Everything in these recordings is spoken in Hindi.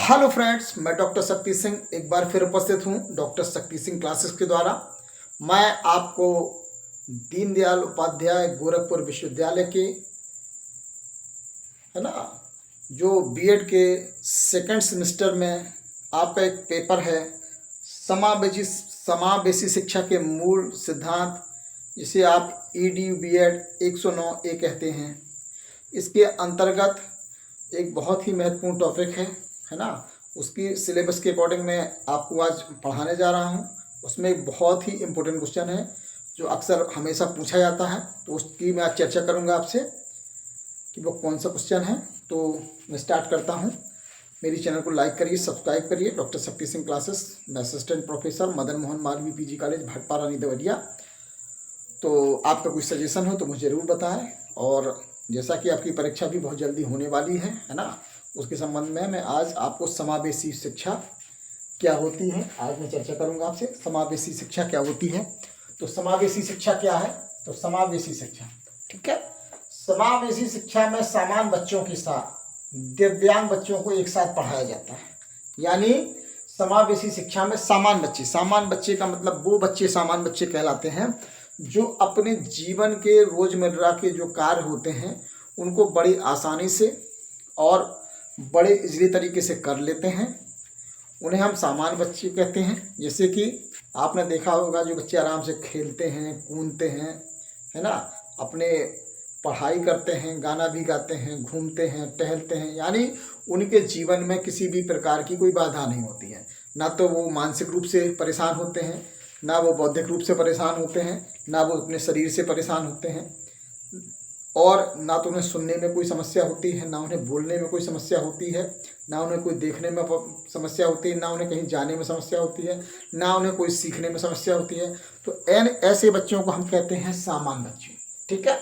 हेलो फ्रेंड्स, मैं डॉक्टर शक्ति सिंह एक बार फिर उपस्थित हूँ डॉक्टर शक्ति सिंह क्लासेस के द्वारा। मैं आपको दीनदयाल उपाध्याय गोरखपुर विश्वविद्यालय के है ना जो बीएड के सेकंड सेमेस्टर में आपका एक पेपर है समावेशी शिक्षा के मूल सिद्धांत, जिसे आप ईडीयू बीएड 109A कहते हैं। इसके अंतर्गत एक बहुत ही महत्वपूर्ण टॉपिक है ना, उसकी सिलेबस के अकॉर्डिंग मैं आपको आज पढ़ाने जा रहा हूँ। उसमें एक बहुत ही इम्पोर्टेंट क्वेश्चन है जो अक्सर हमेशा पूछा जाता है, तो उसकी मैं आज चर्चा करूँगा आपसे कि वो कौन सा क्वेश्चन है। तो मैं स्टार्ट करता हूँ। मेरी चैनल को लाइक करिए, सब्सक्राइब करिए। डॉक्टर शक्ति सिंह क्लासेस, मैं assistant professor Madan Mohan Malaviya PG college Bhatpara Deoria. तो आपका कोई सजेशन हो तो मुझे ज़रूर बताएं। और जैसा कि आपकी परीक्षा भी बहुत जल्दी होने वाली है ना, उसके संबंध में मैं आज आपको समावेशी शिक्षा क्या होती है आज मैं चर्चा करूंगा आपसे। समावेशी शिक्षा क्या होती है, तो समावेशी शिक्षा क्या है, तो समावेशी शिक्षा ठीक है। समावेशी शिक्षा में सामान्य बच्चों के साथ दिव्यांग बच्चों को एक साथ पढ़ाया जाता है। यानी समावेशी शिक्षा में सामान्य बच्चे का मतलब वो बच्चे सामान्य बच्चे कहलाते हैं जो अपने जीवन के रोजमर्रा के जो कार्य होते हैं उनको बड़ी आसानी से और बड़े इजली तरीके से कर लेते हैं। उन्हें हम सामान्य बच्चे कहते हैं। जैसे कि आपने देखा होगा जो बच्चे आराम से खेलते हैं, कूदते हैं, है ना, अपने पढ़ाई करते हैं, गाना भी गाते हैं, घूमते हैं, टहलते हैं, यानी उनके जीवन में किसी भी प्रकार की कोई बाधा नहीं होती है। ना तो वो मानसिक रूप से परेशान होते हैं, ना वो बौद्धिक रूप से परेशान होते हैं, ना वो अपने शरीर से परेशान होते हैं, और ना तो उन्हें सुनने में कोई समस्या होती है, ना उन्हें बोलने में कोई समस्या होती है, ना उन्हें कोई देखने में समस्या होती है, ना उन्हें कहीं जाने में समस्या होती है, ना उन्हें कोई सीखने में समस्या होती है। तो ऐसे बच्चों को हम कहते हैं सामान्य बच्चे। ठीक है।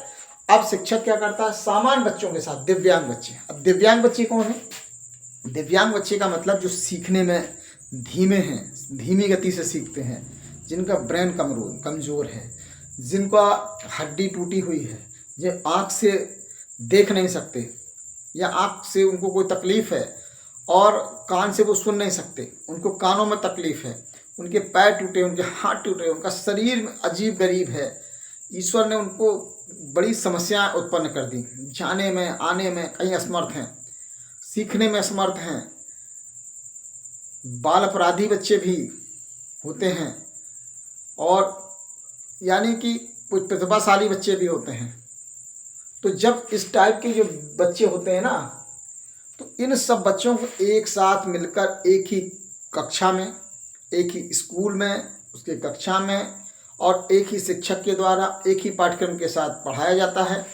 अब शिक्षक क्या करता है, सामान्य बच्चों के साथ दिव्यांग बच्चे। अब दिव्यांग बच्चे कौन है? दिव्यांग बच्चे का मतलब जो सीखने में धीमे हैं, धीमी गति से सीखते हैं, जिनका ब्रेन कमजोर है, जिनका हड्डी टूटी हुई है, जो आँख से देख नहीं सकते या आँख से उनको कोई तकलीफ़ है और कान से वो सुन नहीं सकते, उनको कानों में तकलीफ़ है, उनके पैर टूटे, उनके हाथ टूटे, उनका शरीर अजीब गरीब है। ईश्वर ने उनको बड़ी समस्याएं उत्पन्न कर दी, जाने में आने में कहीं असमर्थ हैं, सीखने में असमर्थ हैं। बाल अपराधी बच्चे भी होते हैं और यानी कि कुछ प्रतिभाशाली बच्चे भी होते हैं। तो जब इस टाइप के जो बच्चे होते हैं ना, तो इन सब बच्चों को एक साथ मिलकर एक ही कक्षा में, एक ही स्कूल में, उसके कक्षा में और एक ही शिक्षक के द्वारा एक ही पाठ्यक्रम के साथ पढ़ाया जाता है।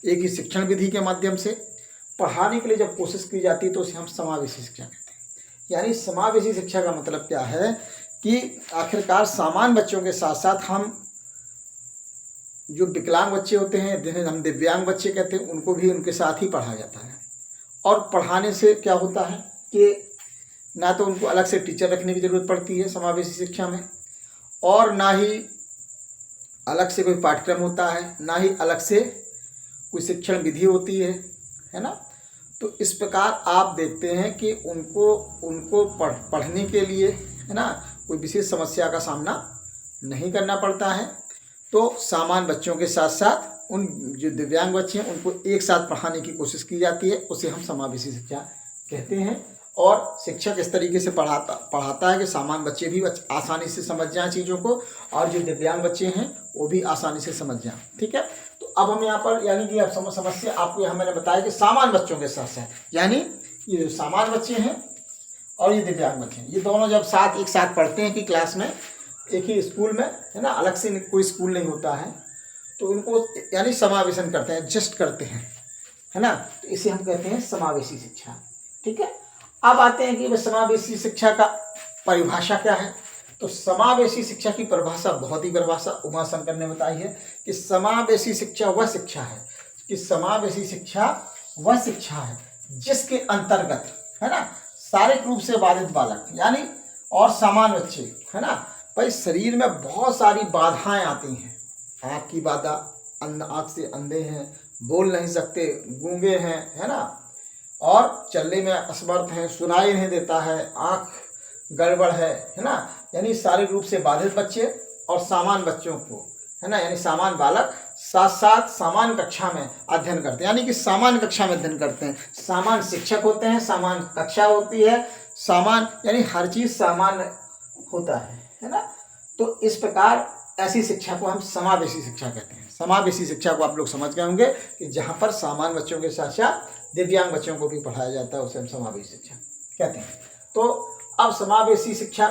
एक ही शिक्षण विधि के माध्यम से पढ़ाने के लिए जब कोशिश की जाती है तो उसे हम समावेशी शिक्षा कहते हैं। यानी समावेशी शिक्षा का मतलब क्या है कि आखिरकार सामान्य बच्चों के साथ साथ हम जो विकलांग बच्चे होते हैं, जिन्हें हम दिव्यांग बच्चे कहते हैं, उनको भी उनके साथ ही पढ़ाया जाता है। और पढ़ाने से क्या होता है कि ना तो उनको अलग से टीचर रखने की ज़रूरत पड़ती है समावेशी शिक्षा में, और ना ही अलग से कोई पाठ्यक्रम होता है, ना ही अलग से कोई शिक्षण विधि होती है ना। तो इस प्रकार आप देखते हैं कि उनको पढ़ने के लिए है ना कोई विशेष समस्या का सामना नहीं करना पड़ता है। तो सामान्य बच्चों के साथ साथ उन जो दिव्यांग बच्चे हैं उनको एक साथ पढ़ाने की कोशिश की जाती है, उसे हम समावेशी शिक्षा कहते हैं। और शिक्षक इस तरीके से पढ़ाता है कि सामान्य बच्चे भी आसानी से समझ जाएं चीज़ों को, और जो दिव्यांग बच्चे हैं वो भी आसानी से समझ जाएं। ठीक है। तो अब हम यहाँ पर यानी कि अब समस्या आपको यहाँ मैंने बताया कि सामान्य बच्चों के साथ साथ, यानी ये जो सामान्य बच्चे हैं और ये दिव्यांग बच्चे हैं, ये दोनों जब एक साथ पढ़ते हैं कि क्लास में, एक ही स्कूल में, है ना, अलग से कोई स्कूल नहीं होता है, तो उनको यानी समावेशन करते हैं, एडजस्ट करते हैं, है ना। तो इसे हम कहते हैं समावेशी शिक्षा। ठीक है। अब आते हैं कि समावेशी शिक्षा का परिभाषा क्या है। तो समावेशी शिक्षा की परिभाषा उमा शंकर ने बताई है कि समावेशी शिक्षा वह शिक्षा है जिसके अंतर्गत, है ना, शारीरिक रूप से बाधित बालक यानी और सामान्य बच्चे, है ना, भाई शरीर में बहुत सारी बाधाएं आती हैं। आँख की बाधा, आँख से अंधे हैं, बोल नहीं सकते, गूंगे हैं, है ना, और चलने में असमर्थ हैं, सुनाई नहीं देता है, आँख गड़बड़ है ना, यानी शारीरिक रूप से बाधित बच्चे और सामान्य बच्चों को, है ना, यानी सामान्य बालक साथ साथ सामान्य कक्षा में अध्ययन करते हैं, यानी कि सामान्य कक्षा में अध्ययन करते हैं। सामान्य शिक्षक होते हैं, सामान्य कक्षा होती है, सामान्य यानी हर चीज सामान्य होता है ना। तो इस प्रकार ऐसी शिक्षा को हम समावेशी शिक्षा कहते हैं। समावेशी शिक्षा को आप लोग समझ गए होंगे कि जहाँ पर सामान्य बच्चों के साथ साथ दिव्यांग बच्चों को भी पढ़ाया जाता है, उसे हम समावेशी शिक्षा कहते हैं। तो अब समावेशी शिक्षा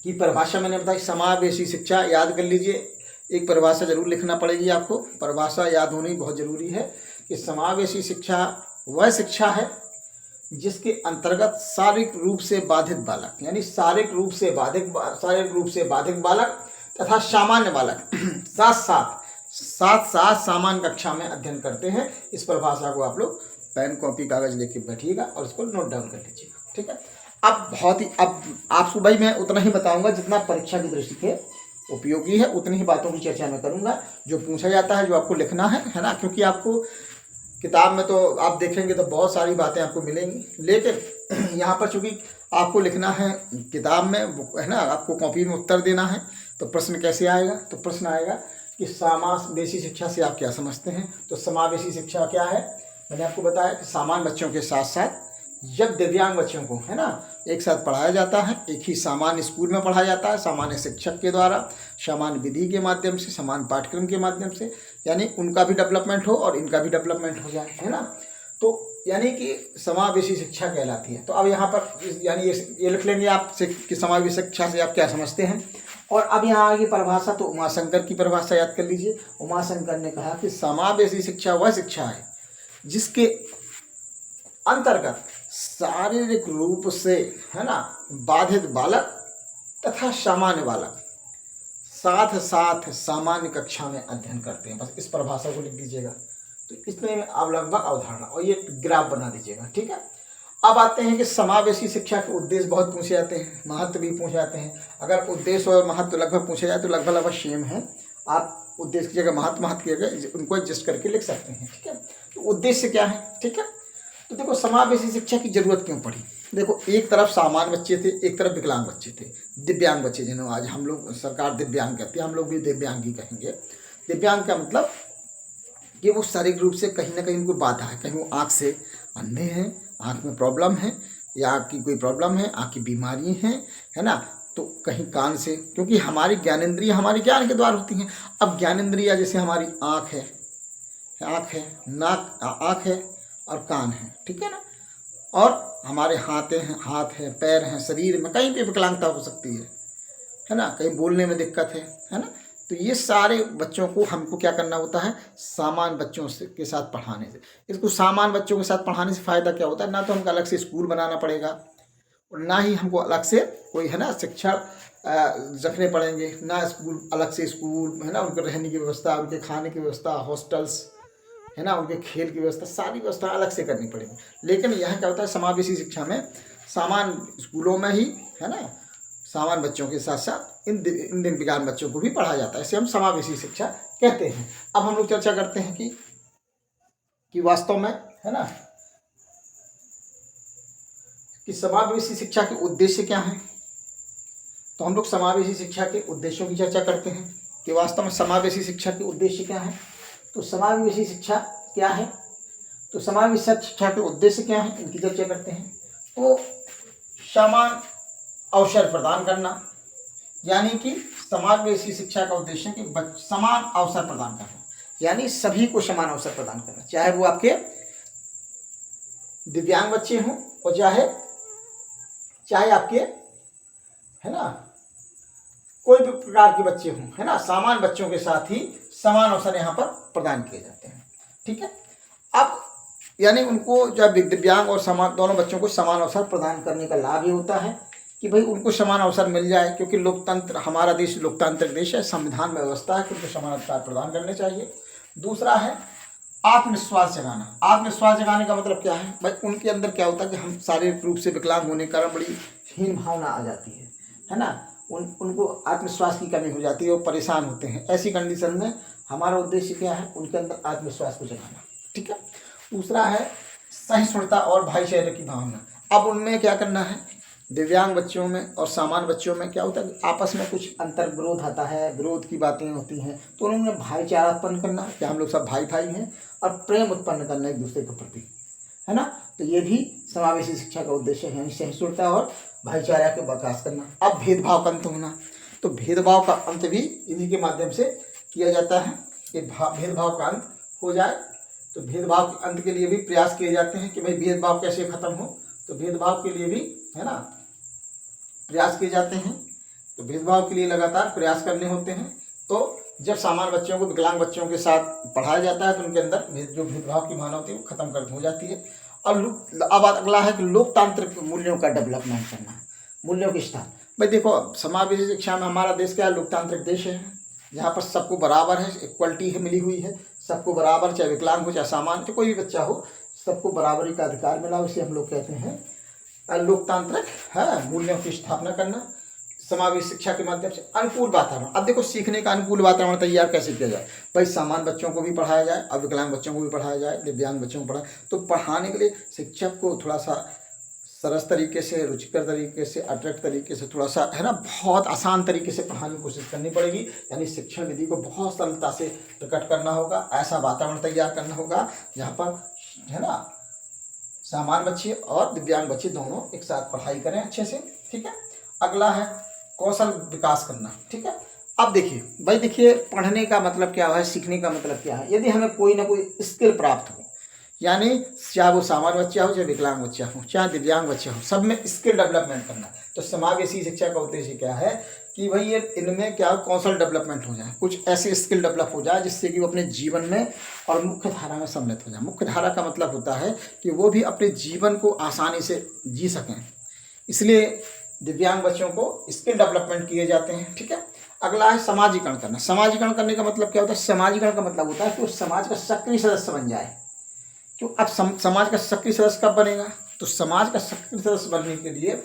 की परिभाषा मैंने बताई। समावेशी शिक्षा याद कर लीजिए, एक परिभाषा जरूर लिखना पड़ेगी आपको, परिभाषा याद होनी बहुत जरूरी है कि समावेशी शिक्षा वह शिक्षा है जिसके अंतर्गत शारीरिक रूप से बाधित बालक, यानी शारीरिक रूप से बाधित बालक तथा सामान्य बालक साथ साथ सामान्य कक्षा में अध्ययन करते हैं। इस परिभाषा को आप लोग पेन कॉपी कागज लेके बैठिएगा और इसको नोट डाउन कर लीजिएगा, ठीक है। अब आपको भाई मैं उतना ही बताऊंगा जितना परीक्षा की दृष्टि से उपयोगी है, उतनी ही बातों की चर्चा मैं करूंगा। जो पूछा जाता है, जो आपको लिखना है ना, क्योंकि आपको किताब में तो आप देखेंगे तो बहुत सारी बातें आपको मिलेंगी, लेकिन यहाँ पर चूंकि आपको लिखना है किताब में, है ना, आपको कॉपी में उत्तर देना है, तो प्रश्न कैसे आएगा? तो प्रश्न आएगा कि समावेशी शिक्षा से आप क्या समझते हैं। तो समावेशी शिक्षा क्या है? मैंने आपको बताया कि सामान्य बच्चों के साथ साथ जब दिव्यांग बच्चों को, है ना, एक साथ पढ़ाया जाता है, एक ही सामान्य स्कूल में पढ़ाया जाता है, सामान्य शिक्षक के द्वारा, सामान्य विधि के माध्यम से, समान पाठ्यक्रम के माध्यम से, यानी उनका भी डेवलपमेंट हो और इनका भी डेवलपमेंट हो जाए, है ना। तो यानी कि समावेशी शिक्षा कहलाती है। तो अब यहाँ पर यानी ये लिख लेंगे आप कि समावेशी शिक्षा से आप क्या समझते हैं। और अब यहाँ आगे परिभाषा, तो उमाशंकर की परिभाषा याद कर लीजिए। उमाशंकर ने कहा कि समावेशी शिक्षा वह शिक्षा है जिसके अंतर्गत शारीरिक रूप से, है ना, बाधित बालक तथा सामान्य बालक साथ साथ सामान्य कक्षा में अध्ययन करते हैं। बस इस परिभाषा को लिख दीजिएगा। तो इसमें आप लगभग अवधारणा और ये ग्राफ बना दीजिएगा, ठीक है। अब आते हैं कि समावेशी शिक्षा के उद्देश्य बहुत पूछे जाते हैं, महत्व भी पूछे जाते हैं। अगर उद्देश्य और महत्व लगभग पूछे जाए तो लगभग सेम है। आप उद्देश्य की जगह महत्व की जगह उनको एडजस्ट करके लिख सकते हैं, ठीक है। तो उद्देश्य क्या है, ठीक है। तो देखो, समावेशी शिक्षा की जरूरत क्यों पड़ी। देखो, एक तरफ सामान्य बच्चे थे, एक तरफ विकलांग बच्चे थे, दिव्यांग बच्चे, जिन्हें आज हम लोग सरकार दिव्यांग कहती है, हम लोग भी दिव्यांग ही कहेंगे। दिव्यांग का मतलब कि वो शारीरिक रूप से कहीं ना कहीं उनको बाधा है, कहीं वो आँख से अंधे हैं, आँख में प्रॉब्लम है, या आँख की कोई प्रॉब्लम है, आँख की बीमारी है ना। तो कहीं कान से, क्योंकि हमारी ज्ञानेंद्रिय हमारी ज्ञान के द्वार होती हैं। अब ज्ञानेंद्रिय जैसे हमारी आँख है, नाक, आँख है और कान है, ठीक है ना। और हमारे हाथ है, पैर हैं, शरीर में कहीं भी विकलांगता हो सकती है ना, कहीं बोलने में दिक्कत है ना। तो ये सारे बच्चों को हमको क्या करना होता है, सामान्य बच्चों से के साथ पढ़ाने से। इसको सामान्य बच्चों के साथ पढ़ाने से फ़ायदा क्या होता है, ना तो हमको अलग से स्कूल बनाना पड़ेगा और ना ही हमको अलग से कोई, है ना, शिक्षक रखने पड़ेंगे, ना स्कूल अलग से स्कूल, है ना, उनके रहने की व्यवस्था, उनके खाने की व्यवस्था, हॉस्टल्स, है ना, उनके खेल की व्यवस्था, सारी व्यवस्था अलग से करनी पड़ेगी। लेकिन यह क्या होता है, समावेशी शिक्षा में सामान्य स्कूलों में ही, है ना, सामान्य बच्चों के साथ साथ इन दिव्यांग बच्चों को भी पढ़ाया जाता है। इसे हम समावेशी शिक्षा कहते हैं। अब हम लोग चर्चा करते हैं कि वास्तव में, है ना, कि समावेशी शिक्षा के उद्देश्य क्या हैं। तो हम लोग समावेशी शिक्षा के उद्देश्यों की चर्चा करते हैं कि वास्तव में समावेशी शिक्षा के उद्देश्य क्या है। तो समावेशी शिक्षा क्या है, तो समावेशी शिक्षा के उद्देश्य क्या है, इनकी चर्चा करते हैं। तो समान अवसर प्रदान करना, यानी कि समावेशी शिक्षा का उद्देश्य है कि समान अवसर प्रदान करना, यानी सभी को समान अवसर प्रदान करना, चाहे वो आपके दिव्यांग बच्चे हों और चाहे आपके, है ना, कोई भी प्रकार के बच्चे हों, है ना, सामान्य बच्चों के साथ ही समान अवसर यहाँ पर प्रदान किए जाते हैं, ठीक है। अब यानी उनको जब दिव्यांग और समान दोनों बच्चों को समान अवसर प्रदान करने का लाभ ये होता है कि भाई उनको समान अवसर मिल जाए, क्योंकि लोकतंत्र, हमारा देश लोकतांत्रिक देश है, संविधान में व्यवस्था है कि उनको समान अधिकार प्रदान करने चाहिए। दूसरा है आत्मविश्वास जगाना। आत्मविश्वास जगाने का मतलब क्या है भाई, उनके अंदर क्या होता है कि हम शारीरिक रूप से विकलांग होने के कारण बड़ी हीन भावना आ जाती है ना, उनको आत्मविश्वास की कमी हो जाती है, वो परेशान होते हैं। ऐसी कंडीशन में हमारा उद्देश्य क्या है, उनके अंदर आत्मविश्वास को जगाना, ठीक है। दूसरा है सहिष्णुता और भाईचारे की भावना। अब उनमें क्या करना है, दिव्यांग बच्चों में और सामान्य बच्चों में क्या होता है कि आपस में कुछ अंतर विरोध आता है, विरोध की बातें होती हैं, तो उन्होंने भाईचारा उत्पन्न करना कि हम लोग सब भाई भाई हैं, और प्रेम उत्पन्न करना एक दूसरे के प्रति, है ना। तो ये भी समावेशी शिक्षा का उद्देश्य है, यानी सहिष्णुता और भाईचारा के विकास करना। अब भेदभाव का अंत होना, तो भेदभाव का अंत भी इन्हीं के माध्यम से किया जाता है कि भेदभाव का अंत हो जाए। तो भेदभाव के अंत के लिए भी प्रयास किए जाते हैं कि भाई भेदभाव कैसे खत्म हो, तो भेदभाव के लिए भी, है ना, प्रयास किए जाते हैं। तो भेदभाव के लिए लगातार प्रयास करने होते हैं। तो जब सामान्य बच्चों को विकलांग बच्चों के साथ पढ़ाया जाता है तो उनके अंदर जो भेदभाव की भावना होती है वो खत्म कर हो जाती है। और अब अगला है कि लोकतांत्रिक मूल्यों का डेवलपमेंट करना, मूल्यों की स्थान। भाई देखो, समावेशी शिक्षा में हमारा देश क्या है, लोकतांत्रिक देश है, जहाँ पर सबको बराबर है, इक्वलिटी है, मिली हुई है, सबको बराबर, चाहे विकलांग हो चाहे सामान्य, चाहे कोई भी बच्चा हो, सबको बराबरी का अधिकार मिला। उसे हम लोग कहते हैं लोकतांत्रिक है मूल्यों की स्थापना करना समावेशी शिक्षा के माध्यम से। अनुकूल वातावरण, अब देखो सीखने का अनुकूल वातावरण तैयार कैसे किया जाए। भाई सामान्य बच्चों को भी पढ़ाया जाए और विकलांग बच्चों को भी पढ़ाया जाए, दिव्यांग बच्चों को पढ़ाए। तो पढ़ाने के लिए शिक्षक को थोड़ा सा सरस तरीके से, रुचिकर तरीके से, अट्रैक्ट तरीके से, थोड़ा सा, है ना, बहुत आसान तरीके से पढ़ाने की कोशिश करनी पड़ेगी। यानी शिक्षण विधि को बहुत सरलता से प्रकट करना होगा, ऐसा वातावरण तैयार करना होगा जहाँ पर, है ना, सामान्य बच्चे और दिव्यांग बच्चे दोनों एक साथ पढ़ाई करें अच्छे से। ठीक है। अगला है कौशल विकास करना। ठीक है। अब देखिए भाई, देखिए पढ़ने का मतलब क्या है, सीखने का मतलब क्या है। यदि हमें कोई ना कोई स्किल प्राप्त हो, यानी चाहे वो सामान्य बच्चा हो, चाहे विकलांग बच्चा हो, चाहे दिव्यांग बच्चा हो, सब में स्किल डेवलपमेंट करना। तो समावेशी शिक्षा का उद्देश्य क्या है कि भाई ये इनमें क्या कौशल डेवलपमेंट हो जाए, कुछ ऐसे स्किल डेवलप हो जाए जिससे कि वो अपने जीवन में और मुख्य धारा में सम्मिलित हो जाए। मुख्य धारा का मतलब होता है कि वो भी अपने जीवन को आसानी से जी सकें, इसलिए दिव्यांग बच्चों को स्किल डेवलपमेंट किए जाते हैं। ठीक है। अगला है समाजीकरण करना। समाजीकरण करने का मतलब क्या होता है, समाजीकरण का मतलब होता है कि वो समाज का सक्रिय सदस्य बन जाए। क्यों, अब समाज का सक्रिय सदस्य कब बनेगा, तो समाज का सक्रिय सदस्य बनने के लिए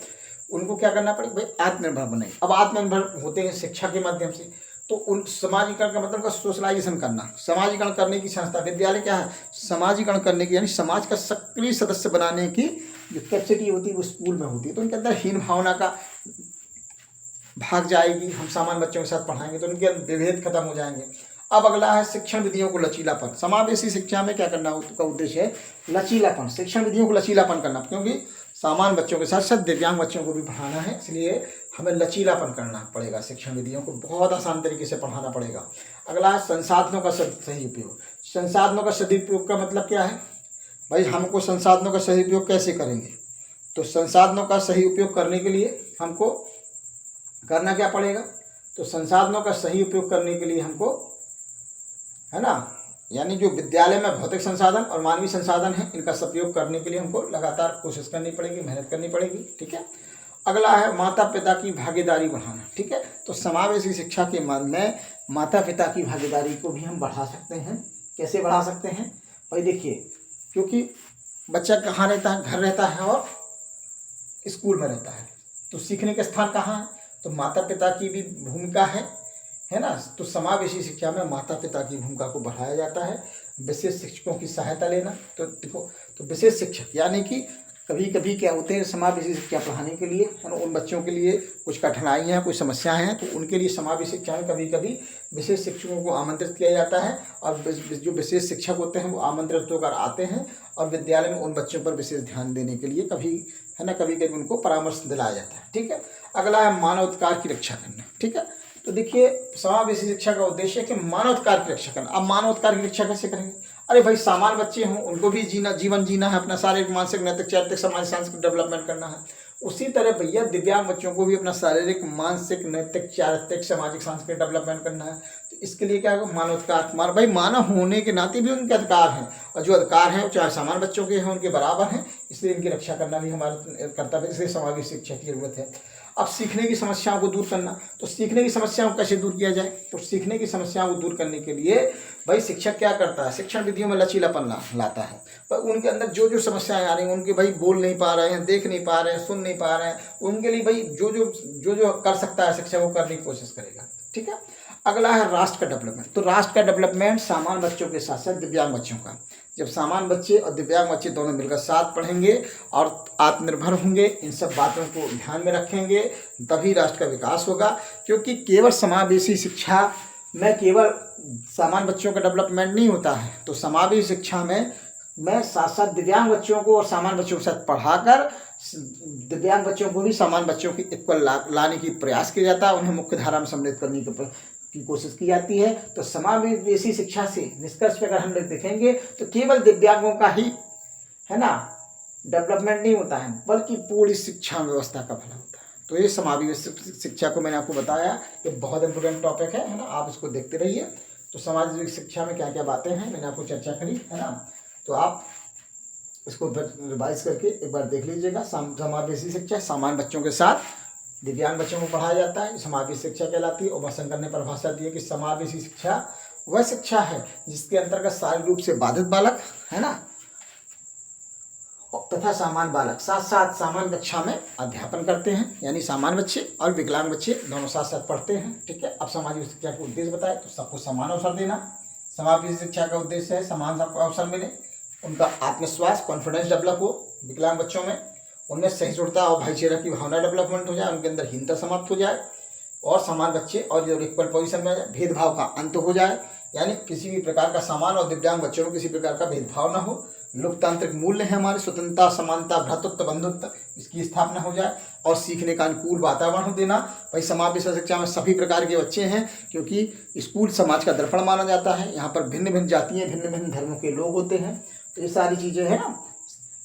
उनको क्या करना पड़ेगा, भाई आत्मनिर्भर बने। अब आत्मनिर्भर होते हैं शिक्षा के माध्यम से। तो उन समाजीकरण का मतलब का सोशलाइजेशन करना, समाजीकरण करने की संस्था। विद्यालय क्या है, समाजीकरण करने की, यानी समाज का सक्रिय सदस्य बनाने की जो कैपेसिटी होती है वो स्कूल में होती है। तो उनके अंदर हीन भावना का भाग जाएगी। हम सामान्य बच्चों के साथ पढ़ाएंगे तो उनके विभेद खत्म हो जाएंगे। अब अगला है शिक्षण विधियों को लचीलापन। समावेशी शिक्षा में क्या करना का उद्देश्य है, लचीलापन, शिक्षण विधियों को लचीलापन करना, क्योंकि सामान्य बच्चों के साथ साथ दिव्यांग बच्चों को भी पढ़ाना है, इसलिए हमें लचीलापन करना पड़ेगा। शिक्षण विधियों को बहुत आसान तरीके से पढ़ाना पड़ेगा। अगला है संसाधनों का सही उपयोग। संसाधनों का सही उपयोग का मतलब क्या है, भाई हमको संसाधनों का सही उपयोग कैसे करेंगे, तो संसाधनों का सही उपयोग करने के लिए हमको करना क्या पड़ेगा, तो संसाधनों का सही उपयोग करने के लिए हमको, है ना, यानी जो विद्यालय में भौतिक संसाधन और मानवीय संसाधन है, इनका सदुपयोग करने के लिए हमको लगातार कोशिश करनी पड़ेगी, मेहनत करनी पड़ेगी। ठीक है। अगला है माता पिता की भागीदारी बढ़ाना। ठीक है। तो समावेशी शिक्षा के माध्यम में माता पिता की भागीदारी को भी हम बढ़ा सकते हैं। कैसे बढ़ा सकते हैं, भाई देखिए, क्योंकि बच्चा कहाँ रहता है, घर रहता है और स्कूल में रहता है, तो सीखने का स्थान कहाँ है, तो माता पिता की भी भूमिका है ना। तो समावेशी शिक्षा में माता पिता की भूमिका को बढ़ाया जाता है। विशेष शिक्षकों की सहायता लेना, तो देखो, तो विशेष शिक्षक यानी कि कभी कभी क्या होते हैं, समावेशी शिक्षा पढ़ाने के लिए, है ना, उन बच्चों के लिए कुछ कठिनाइयाँ, कुछ समस्याएं हैं, तो उनके लिए समावेशी शिक्षा में कभी कभी विशेष शिक्षकों को आमंत्रित किया जाता है। और जो विशेष शिक्षक होते हैं वो आमंत्रित होकर आते हैं और विद्यालय में उन बच्चों पर विशेष ध्यान देने के लिए कभी, है ना, कभी कभी उनको परामर्श दिलाया जाता है। ठीक है। अगला है मानवाधिकार की रक्षा करना। ठीक है। तो देखिए, समावेशी शिक्षा का उद्देश्य है कि मानवाधिकार की रक्षा करना। अब मानवाधिकार की रक्षा कैसे करेंगे, अरे भाई सामान्य बच्चे हों, उनको भी जीवन जीना है, अपना शारीरिक मानसिक नैतिक चारित्रिक सामाजिक सांस्कृतिक डेवलपमेंट करना है। उसी तरह भैया दिव्यांग बच्चों को भी अपना शारीरिक मानसिक नैतिक चारित्रिक सामाजिक सांस्कृतिक डेवलपमेंट करना है। तो इसके लिए क्या होगा, मानवाधिकार, भाई मानव होने के नाते भी उनके अधिकार हैं, और जो अधिकार हैं चाहे सामान्य बच्चों के हैं उनके बराबर हैं, इसलिए इनकी रक्षा करना भी हमारा कर्तव्य है। इसलिए समावेशी शिक्षा की जरूरत है। अब सीखने की समस्याओं को दूर करना, तो सीखने की समस्याओं को कैसे दूर किया जाए, तो सीखने की समस्याओं को दूर करने के लिए भाई शिक्षक क्या करता है, शिक्षण विधियों में लचीलापन लाता है। पर उनके अंदर जो जो समस्याएं आ रही हैं, उनके भाई बोल नहीं पा रहे हैं, देख नहीं पा रहे हैं, सुन नहीं पा रहे हैं, उनके लिए भाई जो कर सकता है शिक्षक वो करने की कोशिश करेगा। ठीक है। अगला है राष्ट्र का डेवलपमेंट। तो राष्ट्र का डेवलपमेंट सामान्य बच्चों के साथ साथ दिव्यांग बच्चों का, जब सामान्य बच्चे और दिव्यांग बच्चे दोनों मिलकर साथ पढ़ेंगे और आत्मनिर्भर होंगे, इन सब बातों को ध्यान में रखेंगे, तभी राष्ट्र का विकास होगा। क्योंकि केवल समावेशी शिक्षा में केवल सामान्य बच्चों का डेवलपमेंट नहीं होता है, तो समावेशी शिक्षा में साथ साथ दिव्यांग बच्चों को और सामान्य बच्चों के साथ पढ़ाकर दिव्यांग बच्चों को भी सामान्य बच्चों की इक्वल लाने की प्रयास किया जाता है, उन्हें मुख्य धारा में सम्मिलित करने की कोशिश की जाती है। तो समावेशी शिक्षा से निष्कर्ष पे अगर हम लोग देखेंगे तो केवल दिव्यांगों का ही, है ना, डेवलपमेंट नहीं होता है, बल्कि पूरी शिक्षा व्यवस्था का भला होता है। तो ये समावेशी शिक्षा को मैंने आपको बताया, ये बहुत इंपोर्टेंट टॉपिक है ना, आप इसको देखते रहिए। तो समावेशी शिक्षा में क्या क्या बातें हैं मैंने आपको चर्चा करी, है ना, तो आप इसको रिवाइज करके एक बार देख लीजिएगा। समावेशी शिक्षा सामान्य बच्चों के साथ दिव्यांग बच्चों को पढ़ाया जाता है, समावेशी शिक्षा कहलाती है। और शंकर ने परिभाषा दी है कि समावेशी शिक्षा वह शिक्षा है जिसके अंतर्गत शारीरिक रूप से बाधित बालक, है ना, तथा सामान्य बालक साथ साथ सामान्य कक्षा में अध्यापन करते हैं, यानी सामान्य बच्चे और विकलांग बच्चे दोनों साथ साथ पढ़ते हैं। ठीक है, अब समावेशी शिक्षा का उद्देश्य बताए तो सबको समान अवसर देना। समावेशी शिक्षा का उद्देश्य है समान सबको अवसर मिले, उनका आत्मविश्वास कॉन्फिडेंस डेवलप हो विकलांग बच्चों में, उनमें सहिष्णुता और भाईचारा की भावना डेवलपमेंट हो जाए, उनके अंदर हीनता समाप्त हो जाए और समान बच्चे और जो इक्वल पोजीशन में आ जाए, भेदभाव का अंत हो जाए, यानी किसी भी प्रकार का समान और दिव्यांग बच्चों में किसी प्रकार का भेदभाव न हो। लोकतांत्रिक मूल्य है हमारे स्वतंत्रता, समानता, भ्रातृत्व, बंधुत्व, इसकी स्थापना हो जाए और सीखने का अनुकूल वातावरण देना। भाई समावेशी शिक्षा में सभी प्रकार के बच्चे हैं, क्योंकि स्कूल समाज का दर्पण माना जाता है। यहाँ पर भिन्न भिन्न जातियाँ, भिन्न भिन्न धर्मों के लोग होते हैं, तो ये सारी चीज़ें हैं ना,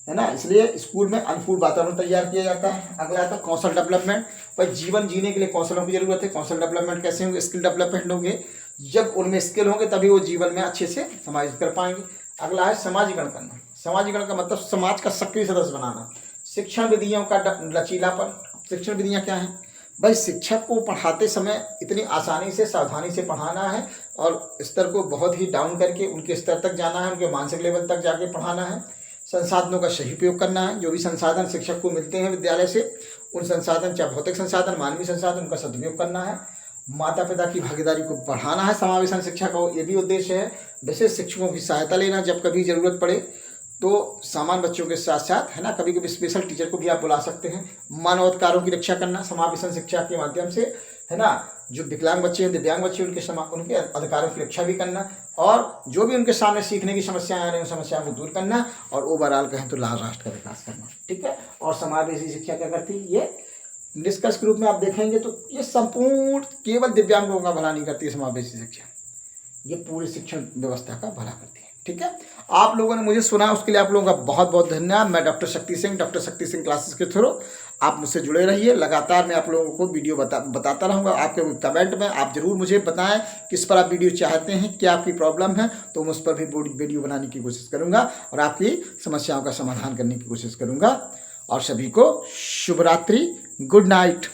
है ना, इसलिए स्कूल में अनुकूल वातावरण तैयार किया जाता है। अगला आता है कौशल डेवलपमेंट। भाई जीवन जीने के लिए कौशलों की जरूरत है। कौशल डेवलपमेंट कैसे होंगे? स्किल डेवलपमेंट होंगे। जब उनमें स्किल होंगे तभी वो जीवन में अच्छे से समायोजित कर पाएंगे। अगला है समाजीकरण करना। समाजीकरण का मतलब समाज का सक्रिय सदस्य बनाना। शिक्षण विधियों का लचीलापन। शिक्षण विधियाँ क्या हैं? भाई शिक्षक को पढ़ाते समय इतनी आसानी से सावधानी से पढ़ाना है और स्तर को बहुत ही डाउन करके उनके स्तर तक जाना है, उनके मानसिक लेवल तक जाके पढ़ाना है। संसाधनों का सही उपयोग करना है। जो भी संसाधन शिक्षक को मिलते हैं विद्यालय से, उन संसाधन, चाहे भौतिक संसाधन, मानवीय संसाधन, उनका सदुपयोग करना है। माता पिता की भागीदारी को बढ़ाना है। समावेशन शिक्षा का ये भी उद्देश्य है। विशेष शिक्षकों की सहायता लेना जब कभी जरूरत पड़े, तो सामान्य बच्चों के साथ साथ, है ना, कभी कभी स्पेशल टीचर को भी आप बुला सकते हैं। मानवाधिकारों की रक्षा करना समावेशन शिक्षा के माध्यम से, है ना, जो विकलांग बच्चे हैं, दिव्यांग बच्चे, उनके अधिकारों की रक्षा भी करना और जो भी उनके सामने सीखने की समस्याएं आ रही हैं उन समस्याओं को दूर करना और ओवरऑल कहें तो राष्ट्र का विकास करना। ठीक है, और समावेशी शिक्षा क्या करती है? ये निष्कर्ष के रूप में आप देखेंगे तो ये संपूर्ण केवल दिव्यांगों का भला नहीं करती है समावेशी शिक्षा, ये पूरी शिक्षण व्यवस्था का भला करती है। ठीक है, आप लोगों ने मुझे सुना उसके लिए आप लोगों का बहुत बहुत धन्यवाद। मैं डॉक्टर शक्ति सिंह क्लासेस के थ्रू आप मुझसे जुड़े रहिए। लगातार मैं आप लोगों को वीडियो बताता रहूँगा। आपके कमेंट में आप जरूर मुझे बताएं किस पर आप वीडियो चाहते हैं, क्या आपकी प्रॉब्लम है, तो मैं उस पर भी वीडियो बनाने की कोशिश करूँगा और आपकी समस्याओं का समाधान करने की कोशिश करूँगा। और सभी को शुभ रात्रि, गुड नाइट।